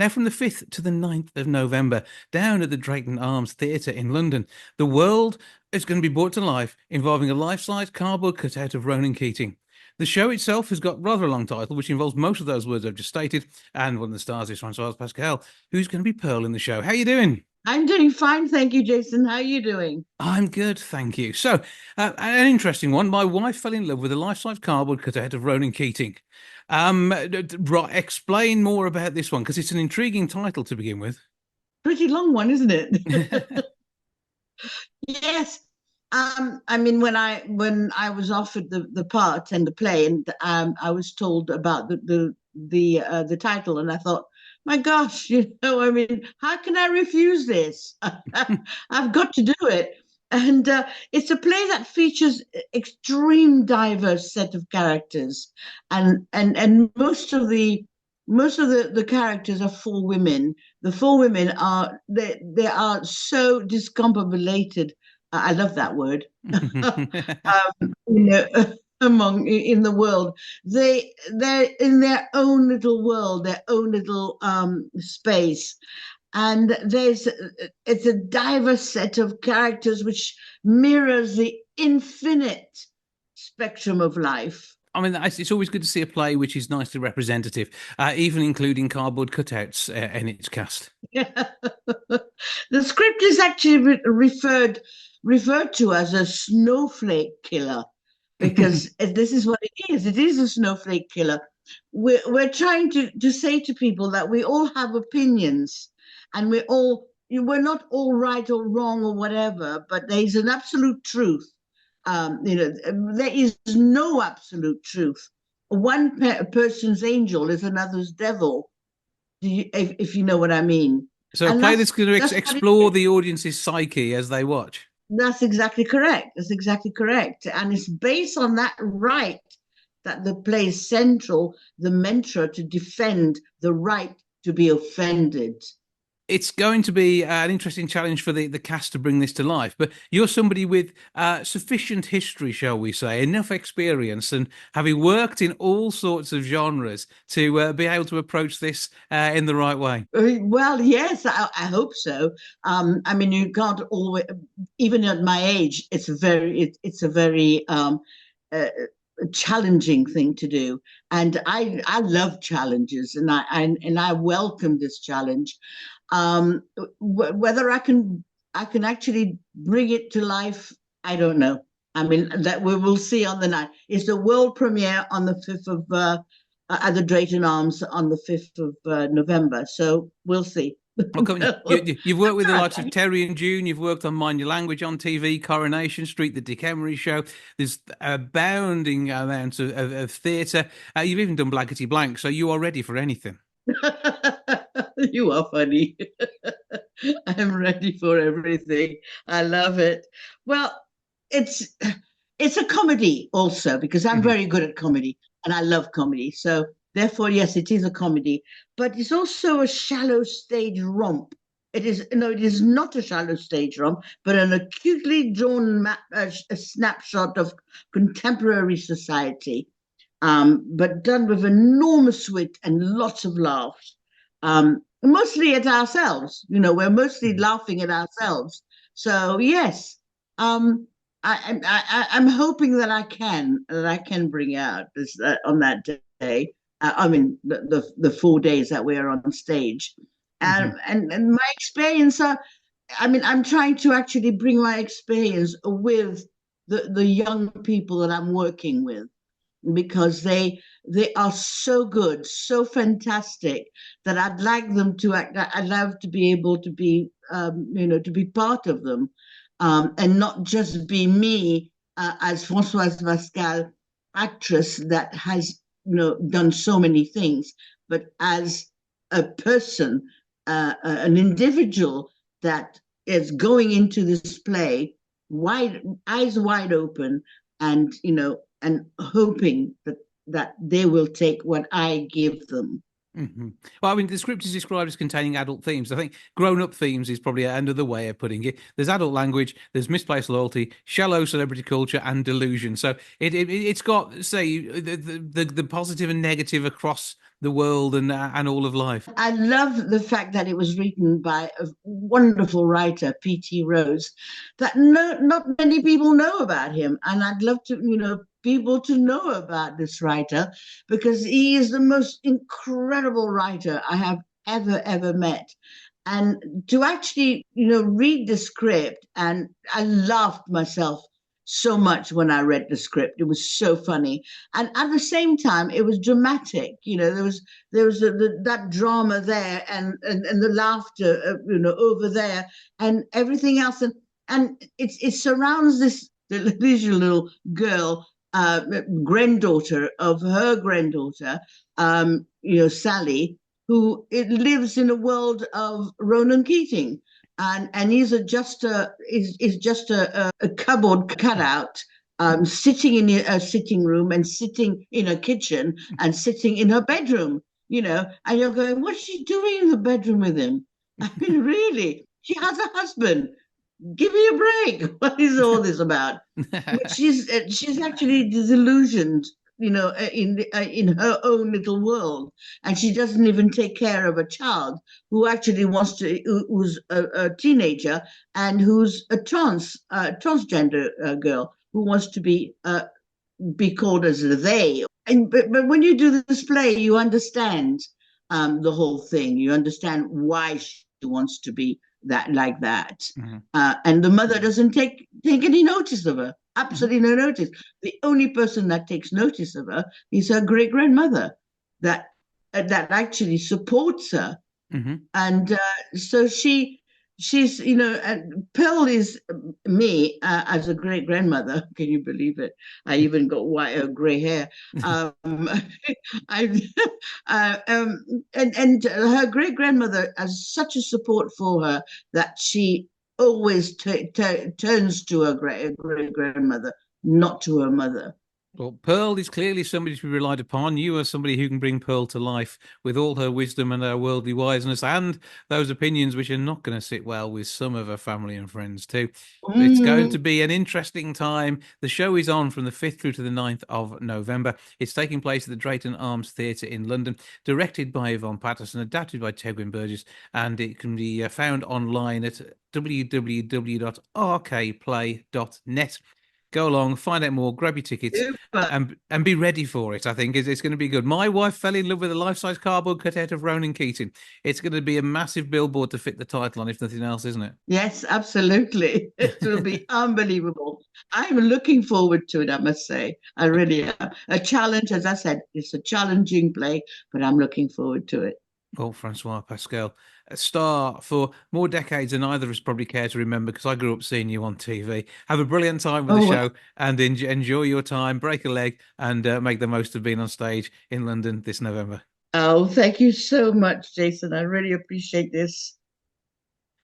Now, from the 5th to the 9th of November, down at the Drayton Arms Theatre in London, the world is going to be brought to life involving a life-size cardboard cutout of Ronan Keating. The show itself has got rather a long title, which involves most of those words I've just stated, and one of the stars is Francoise Pascal, who's going to be Pearl in the show. How are you doing? I'm doing fine, thank you, Jason. How are you doing? I'm good, thank you. So, an interesting one. My wife fell in love with a life-size cardboard cutout of Ronan Keating. Right, explain more about this one because it's an intriguing title to begin with. Pretty long one, isn't it? Yes. I mean, when I was offered the part and the play, and I was told about the title, and I thought, my gosh, I mean, how can I refuse this? I've got to do it. And it's a play that features extreme diverse set of characters, and most of the characters are four women. The four women they are so discombobulated. I love that word. You know, among in the world, they're in their own little world, their own little space, and it's a diverse set of characters which mirrors the infinite spectrum of life. I mean, it's always good to see a play which is nicely representative, even including cardboard cutouts in its cast. The script is actually referred to as a snowflake killer because this is what it is. It is a snowflake killer. We're trying to say to people that we all have opinions, and we're not all right or wrong or whatever, but there's an absolute truth. There is no absolute truth. One person's angel is another's devil. If you know what I mean. So, a And play that's going to that's what it explore is. the audience's psyche as they watch. That's exactly correct. That's exactly correct. And it's based on that right that the play is central, the mantra to defend the right to be offended. It's going to be an interesting challenge for the cast to bring this to life. But you're somebody with sufficient history, shall we say, enough experience, and having worked in all sorts of genres to be able to approach this in the right way. Well, yes, I hope so. I mean, you can't always, even at my age, it's a very uh, challenging thing to do, and I love challenges, and I welcome this challenge. Whether I can actually bring it to life, I don't know. I mean, that we will see on the night. It's the world premiere on the 5th of at the Drayton Arms on the 5th of November. So we'll see. Well, come on, you've worked with the likes of Right. Terry and June. You've worked on Mind Your Language on TV, Coronation Street, The Dick Emery Show. There's abounding amounts of theatre. You've even done Blankety Blank, so you are ready for anything. You are funny. I'm ready for everything. I love it. Well, it's it's a comedy also because I'm Mhm. very good at comedy and I love comedy. So therefore, yes, it is a comedy, but it's also a shallow stage romp. It is no, it is not a shallow stage romp, but an acutely drawn a snapshot of contemporary society, but done with enormous wit and lots of laughs. Mostly at ourselves. We're mostly Mhm. laughing at ourselves. So yes, I'm hoping that I can bring out this on that day. I mean, the 4 days that we are on stage, and Mhm. and my experience. I mean, I'm trying to actually bring my experience with the young people that I'm working with because they are so good, so fantastic that I'd like them to act. I'd love to be able to be, to be part of them, and not just be me as Francoise Pascal, actress that has done so many things, but as a person, an individual that is going into this play wide eyes wide open and hoping that they will take what I give them. Well, I mean, the script is described as containing adult themes. I think grown-up themes is probably another way of putting it. There's adult language, there's misplaced loyalty, shallow celebrity culture, and delusion. So it's got, say, the positive and negative across the world and all of life. I love the fact that it was written by a wonderful writer, P.T. Rose, that not many people know about him. And I'd love to, people to know about this writer because he is the most incredible writer I have ever met. And to actually, read the script, and I laughed myself so much when I read the script. It was so funny. And at the same time, it was dramatic. There was that drama there, and the laughter, over there, and everything else, and it surrounds this little girl, granddaughter of her granddaughter, Sally, who it lives in a world of Ronan Keating. And he's just a cupboard cutout, sitting in a sitting room and sitting in a kitchen and sitting in her bedroom, and you're going, what's she doing in the bedroom with him? I mean, really, she has a husband. Give me a break. What is all this about? But she's actually disillusioned, in her own little world, and she doesn't even take care of a child who actually who's a teenager and who's a transgender girl who wants to be called as they. But when you do this play, you understand the whole thing. You understand why she wants to be that like that, Mhm. and the mother doesn't take any notice of her. Mhm. Absolutely no notice. The only person that takes notice of her is her great grandmother, that that actually supports her, Mhm. and so she's and Pearl is me, as a great grandmother. Can you believe it? I even got white gray hair. um I and her great grandmother has such a support for her that she always turns to her great grandmother, not to her mother. Well, Pearl is clearly somebody to be relied upon. You are somebody who can bring Pearl to life with all her wisdom and her worldly wiseness and those opinions which are not going to sit well with some of her family and friends too. It's going to Mm. be an interesting time. The show is on from the 5th through to the 9th of November. It's taking place at the Drayton Arms Theatre in London, directed by Yvonne Patterson, adapted by Tegwin Burgess, and it can be found online at www.rkplay.net. Go along, find out more, grab your tickets, Super. and be ready for it. I think it's going to be good. My wife fell in love with a life-size cardboard cutout of Ronan Keating. It's going to be a massive billboard to fit the title on, if nothing else, isn't Yes, absolutely. It will it? be unbelievable. I'm looking forward to it, I must say. I really am. A challenge, as I said, it's a challenging play, but I'm looking forward to it. Oh, Francoise Pascal, a star for more decades than either of us probably care to remember because I grew up seeing you on TV. Have a brilliant time with the Oh, show and enjoy your time, break a leg, and make the most of being on stage in London this November. oh, thank you so much, Jason. I really appreciate this.